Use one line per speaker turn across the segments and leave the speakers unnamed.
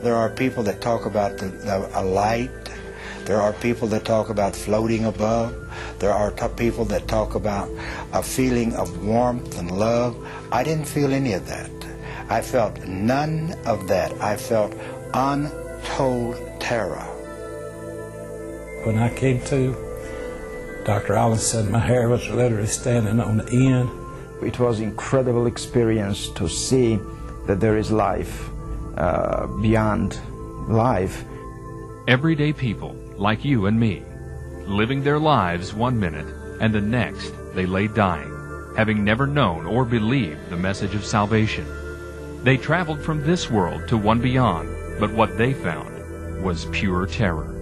There are people that talk about a light. There are people that talk about floating above. There are people that talk about a feeling of warmth and love. I didn't feel any of that. I felt none of that. I felt untold terror.
When I came to, Dr. Allen said my hair was literally standing on the end.
It was an incredible experience to see that there is life beyond life.
Everyday people like you and me, living their lives one minute and the next they lay dying, having never known or believed the message of salvation. They traveled from this world to one beyond, but what they found was pure terror.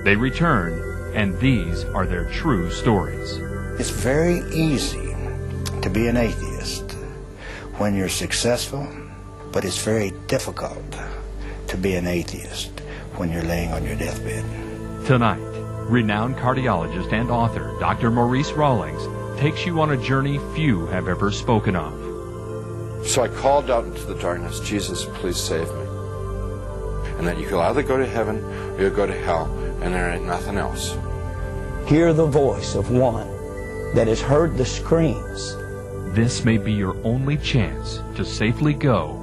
They returned, and these are their true stories.
It's very easy to be an atheist when you're successful, but it's very difficult to be an atheist when you're laying on your deathbed.
Tonight, renowned cardiologist and author Dr. Maurice Rawlings takes you on a journey few have ever spoken of.
So I called out into the darkness, Jesus, please save me. And that you could either go to heaven or you'll go to hell, and there ain't nothing else.
Hear the voice of one that has heard the screams.
This may be your only chance to safely go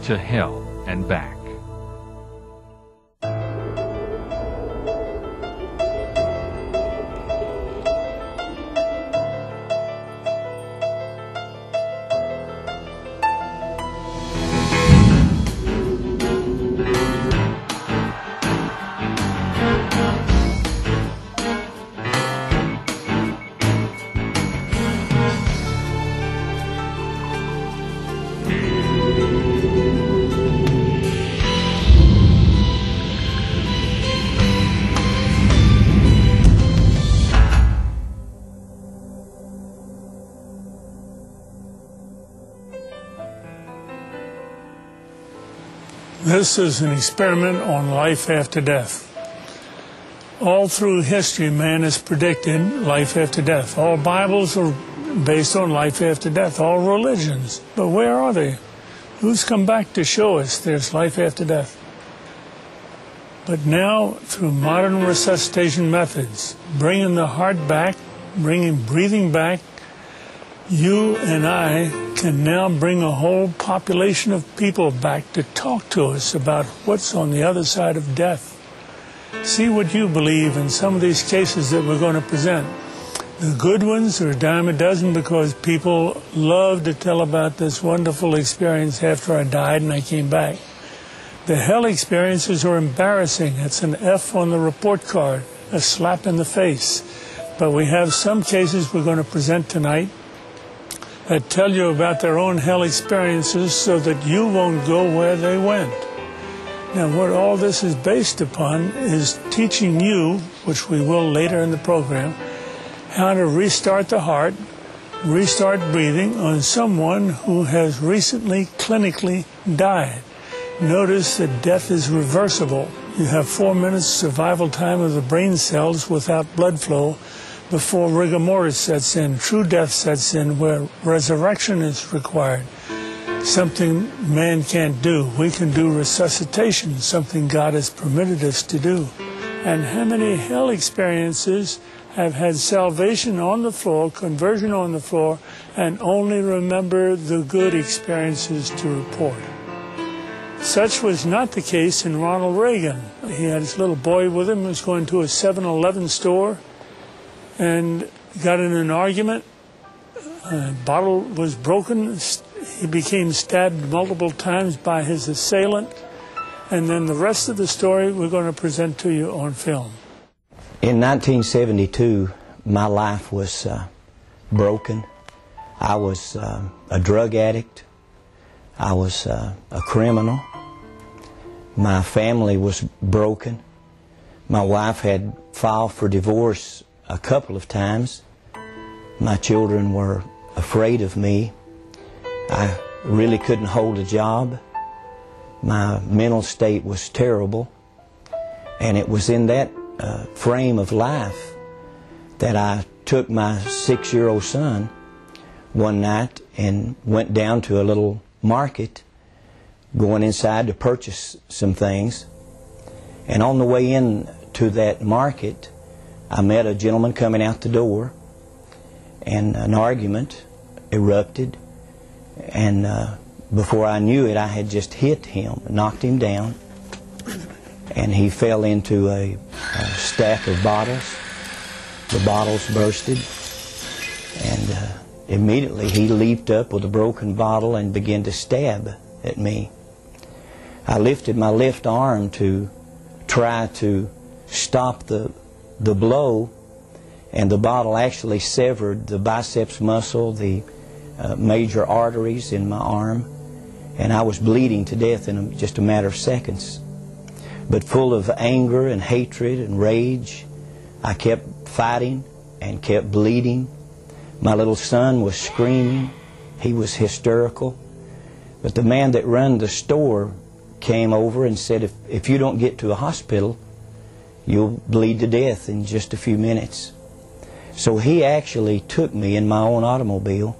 to hell and back.
This is an experiment on life after death. All through history, man has predicted life after death. All Bibles are based on life after death, all religions. But where are they? Who's come back to show us there's life after death? But now, through modern resuscitation methods, bringing the heart back, bringing breathing back, you and I can now bring a whole population of people back to talk to us about what's on the other side of death. See what you believe in some of these cases that we're going to present. The good ones are a dime a dozen because people love to tell about this wonderful experience after I died and I came back. The hell experiences are embarrassing. It's an F on the report card, a slap in the face. But we have some cases we're going to present tonight that tell you about their own hell experiences so that you won't go where they went. Now, what all this is based upon is teaching you, which we will later in the program, how to restart the heart, restart breathing on someone who has recently clinically died. Notice that death is reversible. You have 4 minutes survival time of the brain cells without blood flow before rigor mortis sets in, true death sets in, where resurrection is required. Something man can't do. We can do resuscitation, something God has permitted us to do. And how many hell experiences have had salvation on the floor, conversion on the floor, and only remember the good experiences to report? Such was not the case in Ronald Reagan. He had his little boy with him who was going to a 7-Eleven store and got in an argument. A bottle was broken. He became stabbed multiple times by his assailant. And then the rest of the story we're going to present to you on film.
In 1972, my life was broken. I was a drug addict. I was a criminal. My family was broken. My wife had filed for divorce a couple of times. My children were afraid of me. I really couldn't hold a job. My mental state was terrible. And it was in that frame of life that I took my 6-year-old son one night and went down to a little market going inside to purchase some things. And on the way in to that market, I met a gentleman coming out the door, and an argument erupted. And before I knew it, I had just hit him, knocked him down, and he fell into a stack of bottles. The bottles bursted, and immediately he leaped up with a broken bottle and began to stab at me. I lifted my left arm to try to stop the blow, and the bottle actually severed the biceps muscle, the major arteries in my arm, and I was bleeding to death in just a matter of seconds. But full of anger and hatred and rage, I kept fighting and kept bleeding. My little son was screaming. He was hysterical. But the man that ran the store came over and said, if you don't get to a hospital, you'll bleed to death in just a few minutes. So he actually took me in my own automobile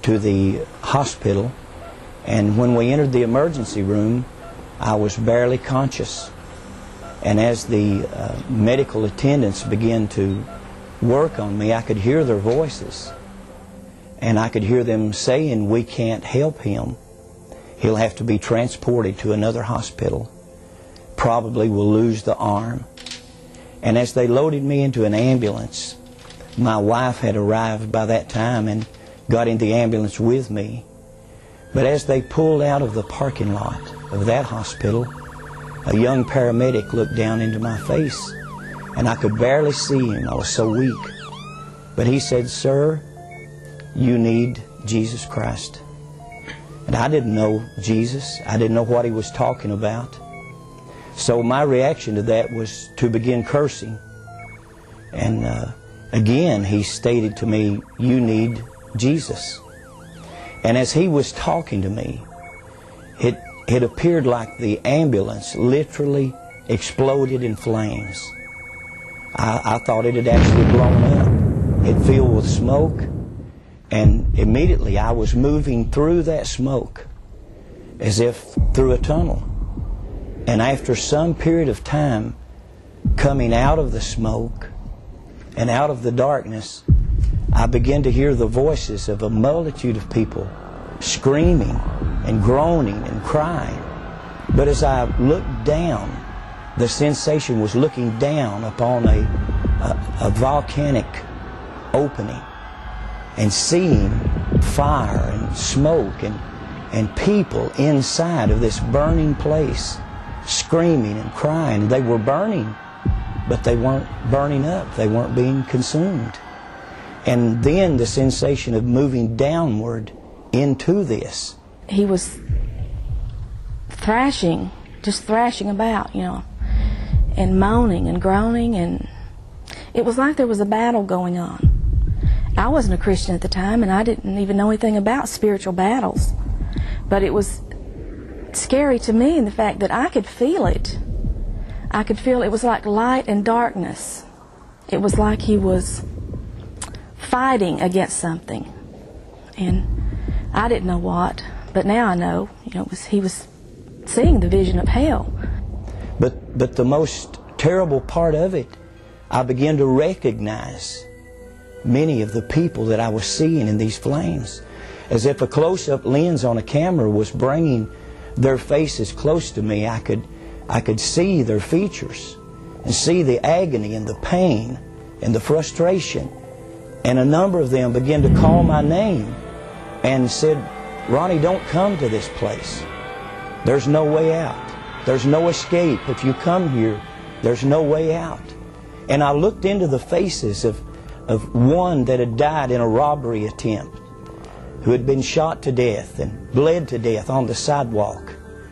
to the hospital, and when we entered the emergency room, I was barely conscious. And as the medical attendants began to work on me, I could hear their voices, and I could hear them saying, "We can't help him. He'll have to be transported to another hospital. Probably will lose the arm." And as they loaded me into an ambulance, my wife had arrived by that time and got in the ambulance with me. But as they pulled out of the parking lot of that hospital, a young paramedic looked down into my face, and I could barely see him. I was so weak. But he said, "Sir, you need Jesus Christ." And I didn't know Jesus. I didn't know what he was talking about. So my reaction to that was to begin cursing. And again, he stated to me, "You need Jesus." And as he was talking to me, it appeared like the ambulance literally exploded in flames. I thought it had actually blown up. It filled with smoke, and immediately I was moving through that smoke as if through a tunnel. And after some period of time, coming out of the smoke and out of the darkness, I began to hear the voices of a multitude of people screaming and groaning and crying. But as I looked down, the sensation was looking down upon a volcanic opening and seeing fire and smoke and people inside of this burning place screaming and crying. They were burning, but they weren't burning up. They weren't being consumed. And then the sensation of moving downward into this.
He was thrashing, just thrashing about, you know, and moaning and groaning, and it was like there was a battle going on. I wasn't a Christian at the time, and I didn't even know anything about spiritual battles. But it was scary to me in the fact that I could feel it. I could feel it was like light and darkness. It was like he was fighting against something. And I didn't know what, but now I know, you know, he was seeing the vision of hell.
But the most terrible part of it, I began to recognize many of the people that I was seeing in these flames, as if a close-up lens on a camera was bringing their faces close to me. I could see their features and see the agony and the pain and the frustration. And a number of them began to call my name and said, "Ronnie, don't come to this place. There's no way out. There's no escape. If you come here, there's no way out." And I looked into the faces of one that had died in a robbery attempt, who had been shot to death and bled to death on the sidewalk.